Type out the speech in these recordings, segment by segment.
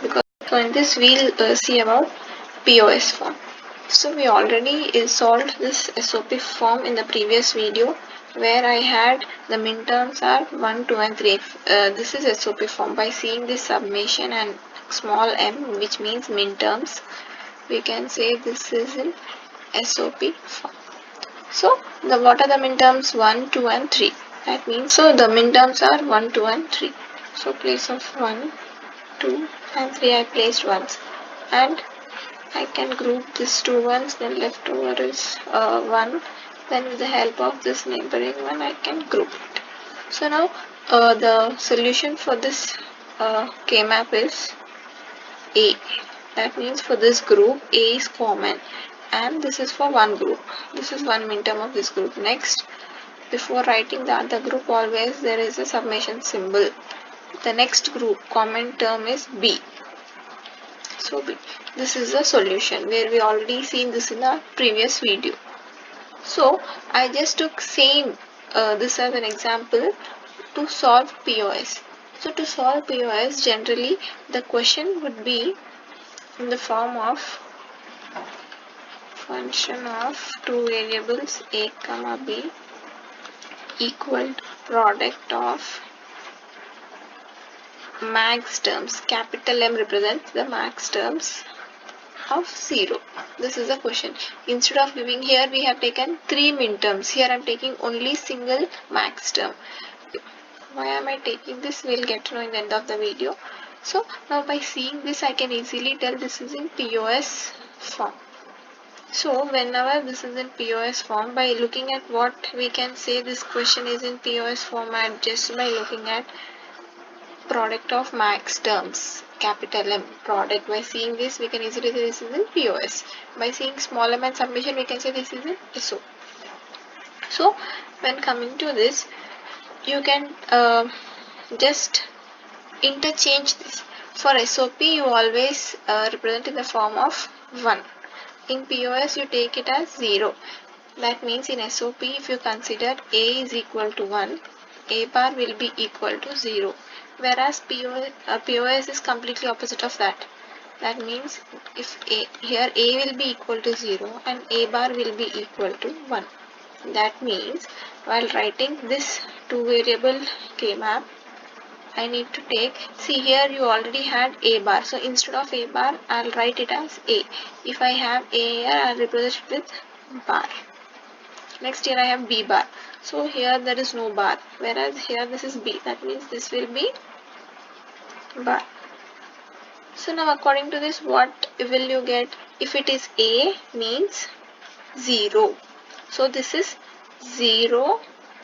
because so in this we'll see about POS form. So we already solved this SOP form in the previous video where I had the minterms are 1, 2 and 3. This is SOP form. By seeing this summation and small m, which means minterms, we can say this is in SOP form. So what are the minterms? 1, 2 and 3. That means so the minterms are 1, 2 and 3. So place of 1, 2 and 3 I placed ones, and I can group these two ones, then left over is 1, then with the help of this neighboring one I can group it. So now the solution for this K-map is A. That means for this group A is common, and this is for one group. This is one minterm of this group. Next, before writing the other group, always there is a summation symbol. The next group common term is B. So B. This is the solution where we already seen this in the previous video. So I just took same this as an example to solve POS. So to solve POS, generally the question would be in the form of function of two variables a comma b equal to product of max terms. Capital M represents the max terms of 0. This is a question. Instead of giving here, we have taken 3 minterms. Here I am taking only single max term. Why am I taking this? We'll get to know in the end of the video. So now by seeing this, I can easily tell this is in POS form. So whenever this is in POS form, by looking at what we can say this question is in POS format, just by looking at product of max terms, capital M, product. By seeing this, we can easily say this is in POS. By seeing small m and summation, we can say this is in SO. So when coming to this, you can just interchange this. For SOP, you always represent in the form of 1. In POS, you take it as 0. That means in SOP, if you consider A is equal to 1, A bar will be equal to 0. Whereas POS is completely opposite of that. That means if here A will be equal to 0 and A bar will be equal to 1. That means while writing this two variable K-map, I need to take, see here you already had A bar. So instead of A bar, I'll write it as A. If I have A here, I'll replace it with bar. Next here I have B bar. So here there is no bar. Whereas here this is B. That means this will be bar. So now according to this, what will you get? If it is A means 0. So this is 0.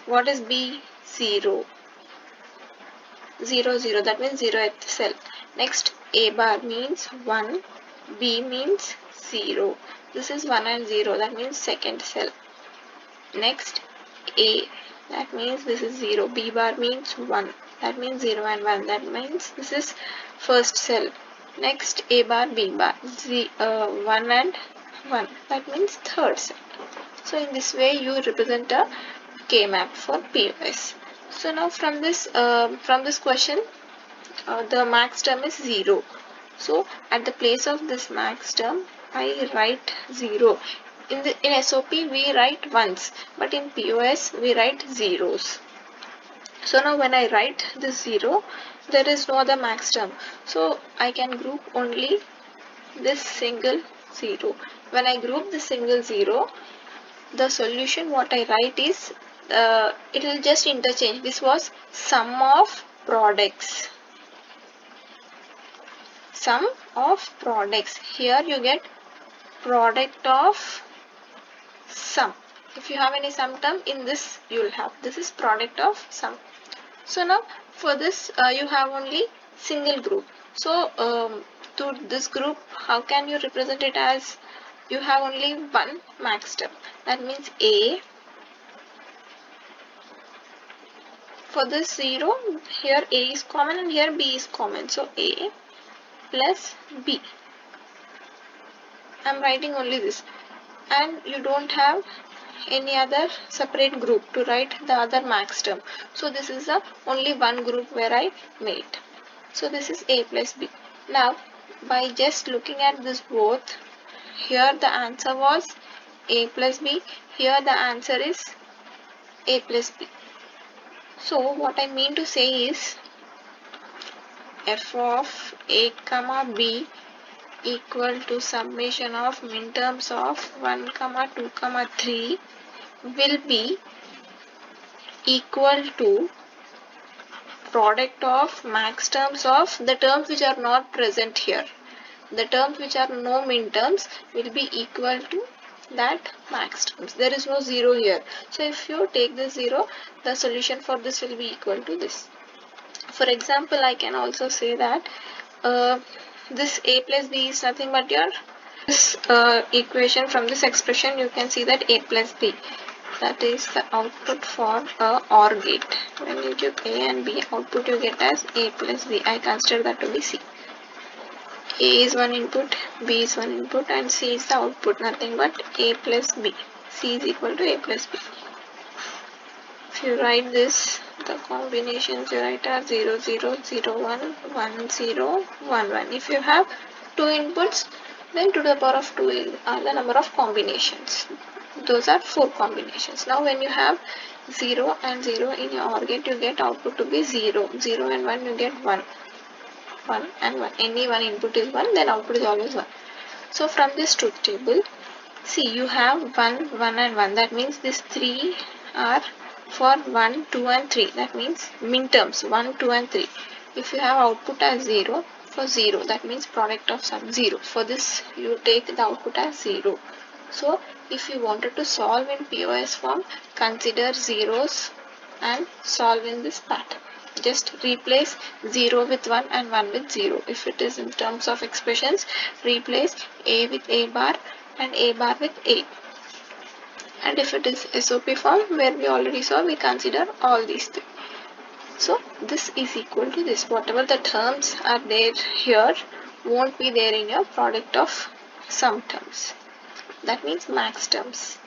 What is B? 0. 0, 0. That means 0th cell. Next A bar means 1. B means 0. This is 1 and 0. That means second cell. Next A. That means this is 0. B bar means 1. That means 0 and 1. That means this is first cell. Next A bar, B bar. 1 and 1. That means third cell. So in this way you represent a K-map for POS. So now from this question, the max term is 0. So at the place of this max term, I write 0. In SOP we write ones, but in POS we write zeros. So now when I write this 0, there is no other max term. So I can group only this single 0. When I group the single 0, the solution what I write is, it will just interchange. This was sum of products. Sum of products. Here you get product of sum. If you have any sum term, in this you will have. This is product of sum. So now for this you have only single group. So to this group, how can you represent it as? You have only one max term. That means A. For this 0, here A is common and here B is common. So A plus B. I am writing only this. And you don't have any other separate group to write the other max term. So this is the only one group where I made. So this is A plus B. Now by just looking at this both, here the answer was a plus b, here the answer is a plus b. So what I mean to say is f of a comma b equal to summation of minterms of 1 comma 2 comma 3 will be equal to product of max terms of the terms which are not present here. The terms which are no minterms will be equal to that max terms. There is no 0 here. So if you take this 0, the solution for this will be equal to this. For example, I can also say that this a plus b is nothing but your this equation. From this expression you can see that a plus b, that is the output for a OR gate. When you give a and b output, you get as a plus b. I consider that to be c. A is one input, b is one input, and c is the output, nothing but a plus b. C is equal to a plus b. If you write this, the combinations you write are 0, 0, 0, 1, 1, 0, 1, 1. If you have two inputs, then 2 to the power of 2 are the number of combinations. Those are 4 combinations. Now when you have 0 and 0 in your OR gate, you get output to be 0. 0 and 1 you get 1. 1 and 1. Any one input is 1, then output is always 1. So from this truth table, see, you have 1, 1 and 1. That means these 3 are for 1, 2 and 3. That means minterms 1, 2 and 3. If you have output as 0, for 0, that means product of sum 0. For this you take the output as 0. So if you wanted to solve in POS form, consider zeros and solve in this pattern. Just replace 0 with 1 and 1 with 0. If it is in terms of expressions, replace a with a bar and a bar with a. And if it is SOP form, where we already saw, we consider all these three. So this is equal to this. Whatever the terms are there here won't be there in your product of sum terms. That means max terms.